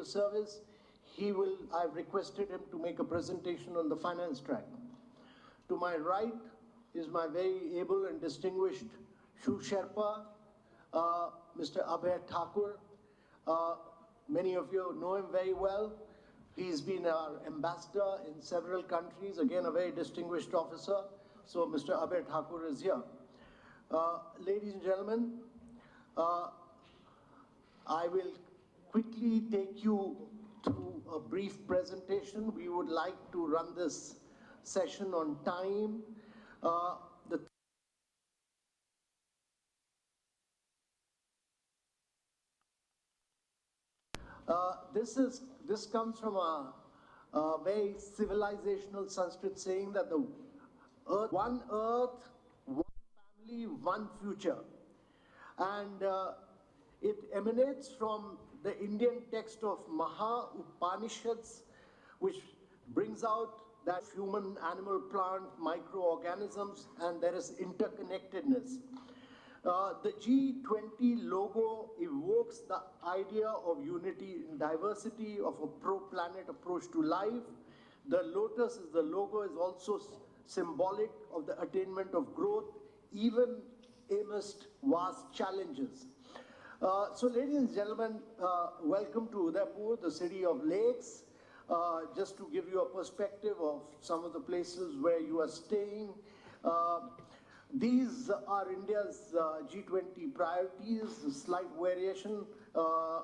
greater service. I've requested him to make a presentation on the finance track. To my right is my very able and distinguished Sherpa, Mr. Abhay Thakur. Many of you know him very well. He's been our ambassador in several countries, again a very distinguished officer. So Mr. Abhay Thakur is here. Ladies and gentlemen, I will quickly take you through a brief presentation. We would like to run this session on time. This comes from a very civilizational Sanskrit saying that the earth, one family, one future. And it emanates from the Indian text of Maha Upanishads, which brings out that human, animal, plant, microorganisms, and there is interconnectedness. The G20 logo evokes the idea of unity in diversity, of a pro-planet approach to life. The lotus is the logo is also symbolic of the attainment of growth, even amidst vast challenges. So ladies and gentlemen, welcome to Udaipur, the city of lakes. Just to give you a perspective of some of the places where you are staying. These are India's G20 priorities, a slight variation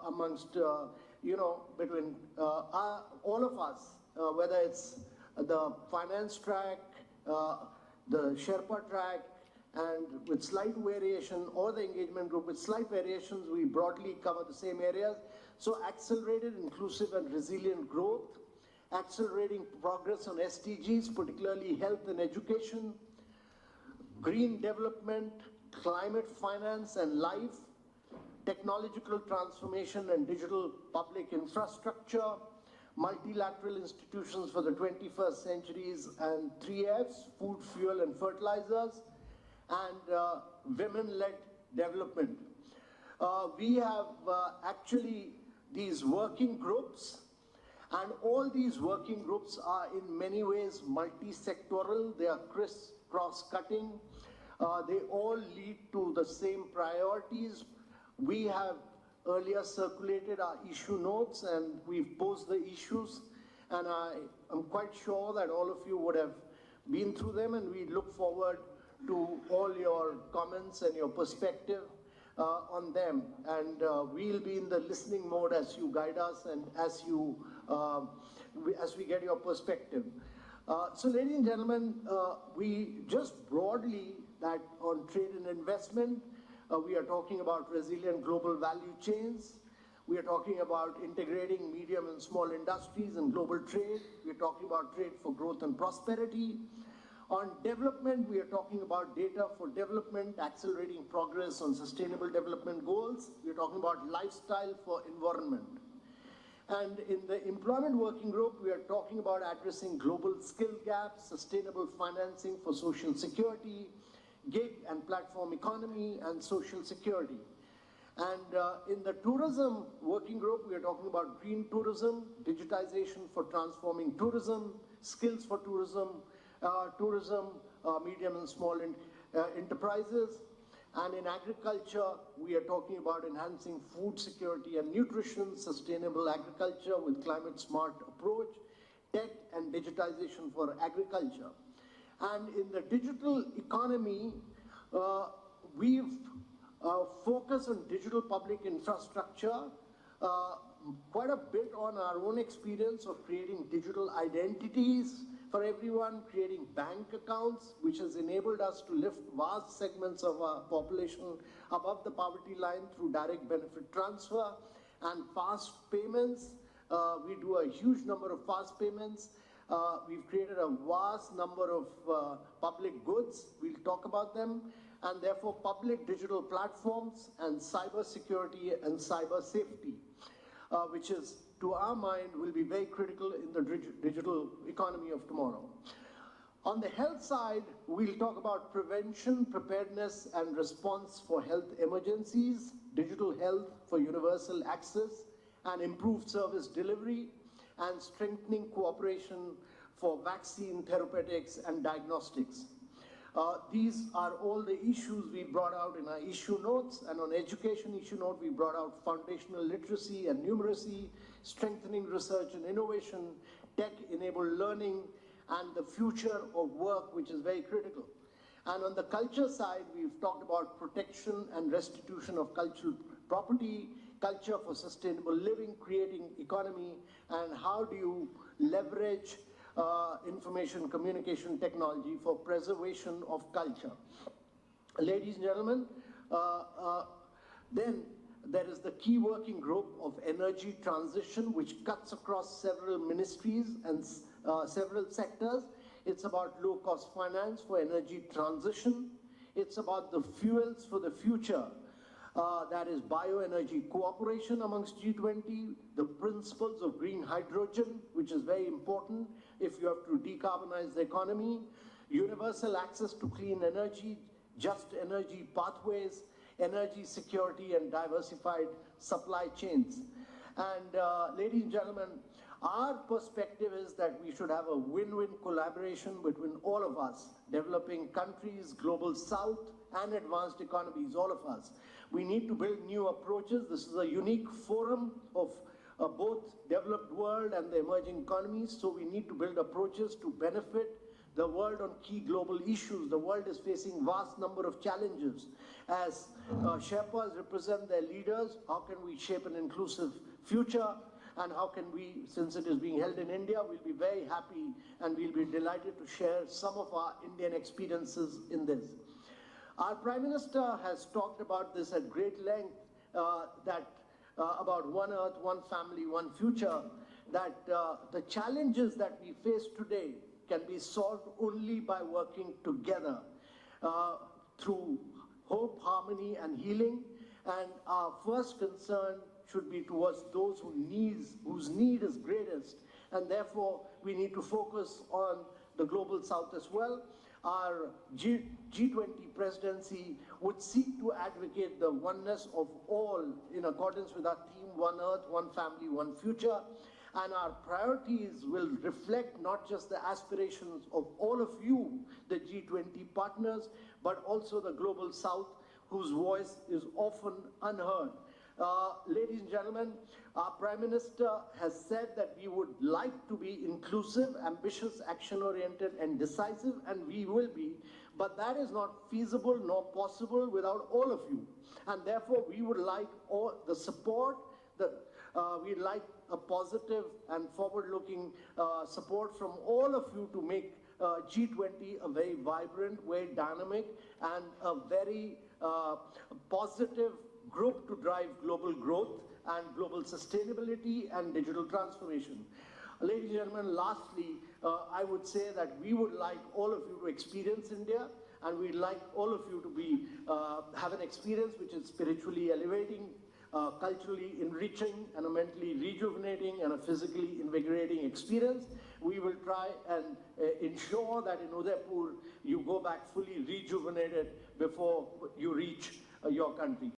amongst, between all of us, whether it's the finance track, the Sherpa track, and with slight variation, or the engagement group with slight variations, we broadly cover the same areas. So accelerated, inclusive, and resilient growth, accelerating progress on SDGs, particularly health and education, green development, climate finance and life, technological transformation and digital public infrastructure, multilateral institutions for the 21st centuries, and 3Fs, food, fuel, and fertilizers, and women-led development. We have actually these working groups, and all these working groups are in many ways multi-sectoral. They are cross-cutting. They all lead to the same priorities. We have earlier circulated our issue notes, and we've posed the issues, and I'm quite sure that all of you would have been through them, and we look forward to all your comments and your perspective on them. And we'll be in the listening mode as you guide us and as we get your perspective. So ladies and gentlemen, we just broadly that on trade and investment, we are talking about resilient global value chains. We are talking about integrating medium and small industries and global trade. We are talking about trade for growth and prosperity. On development, we are talking about data for development, accelerating progress on sustainable development goals. We are talking about lifestyle for environment. And in the employment working group, we are talking about addressing global skill gaps, sustainable financing for social security, gig and platform economy, and social security. And in the tourism working group, we are talking about green tourism, digitization for transforming tourism, skills for tourism, medium and small enterprises. And in agriculture, we are talking about enhancing food security and nutrition, sustainable agriculture with climate smart approach, tech and digitization for agriculture. And in the digital economy, we've focused on digital public infrastructure, quite a bit on our own experience of creating digital identities for everyone, creating bank accounts, which has enabled us to lift vast segments of our population above the poverty line through direct benefit transfer and fast payments. We do a huge number of fast payments. We've created a vast number of public goods. We'll talk about them. And therefore, public digital platforms and cyber security and cyber safety, which is, to our mind, will be very critical in the digital economy of tomorrow. On the health side, we'll talk about prevention, preparedness, and response for health emergencies, digital health for universal access, and improved service delivery, and strengthening cooperation for vaccine therapeutics and diagnostics. These are all the issues we brought out in our issue notes, and on education issue note, we brought out foundational literacy and numeracy, strengthening research and innovation, tech-enabled learning, and the future of work, which is very critical. And on the culture side, we've talked about protection and restitution of cultural property, culture for sustainable living, creating economy, and how do you leverage information communication technology for preservation of culture. Ladies and gentlemen, then there is the key working group of energy transition, which cuts across several ministries and several sectors. It's about low-cost finance for energy transition. It's about the fuels for the future. That is bioenergy cooperation amongst G20, the principles of green hydrogen, which is very important if you have to decarbonize the economy, universal access to clean energy, just energy pathways, energy security, and diversified supply chains. And ladies and gentlemen, our perspective is that we should have a win-win collaboration between all of us, developing countries, global south, and advanced economies, all of us. We need to build new approaches. This is a unique forum of both developed world and the emerging economies, so we need to build approaches to benefit the world on key global issues. The world is facing vast number of challenges. As Sherpas represent their leaders, how can we shape an inclusive future? And how can we, since it is being held in India, we'll be very happy and we'll be delighted to share some of our Indian experiences in this. Our Prime Minister has talked about this at great length, about one Earth, one family, one future, that the challenges that we face today can be solved only by working together through hope, harmony, and healing. And our first concern should be towards those whose need is greatest, and therefore we need to focus on the global south as well. Our G20 presidency would seek to advocate the oneness of all in accordance with our theme, One Earth, One Family, One Future. And our priorities will reflect not just the aspirations of all of you, the G20 partners, but also the global south, whose voice is often unheard. Ladies and gentlemen, our Prime Minister has said that we would like to be inclusive, ambitious, action-oriented, and decisive, and we will be, but that is not feasible nor possible without all of you. And therefore, we would like all the support, we'd like a positive and forward-looking support from all of you to make G20 a very vibrant, very dynamic, and a very positive group to drive global growth and global sustainability and digital transformation. Ladies and gentlemen, lastly, I would say that we would like all of you to experience India, and we'd like all of you to be have an experience which is spiritually elevating, culturally enriching, and a mentally rejuvenating, and a physically invigorating experience. We will try and ensure that in Udaipur you go back fully rejuvenated before you reach your country.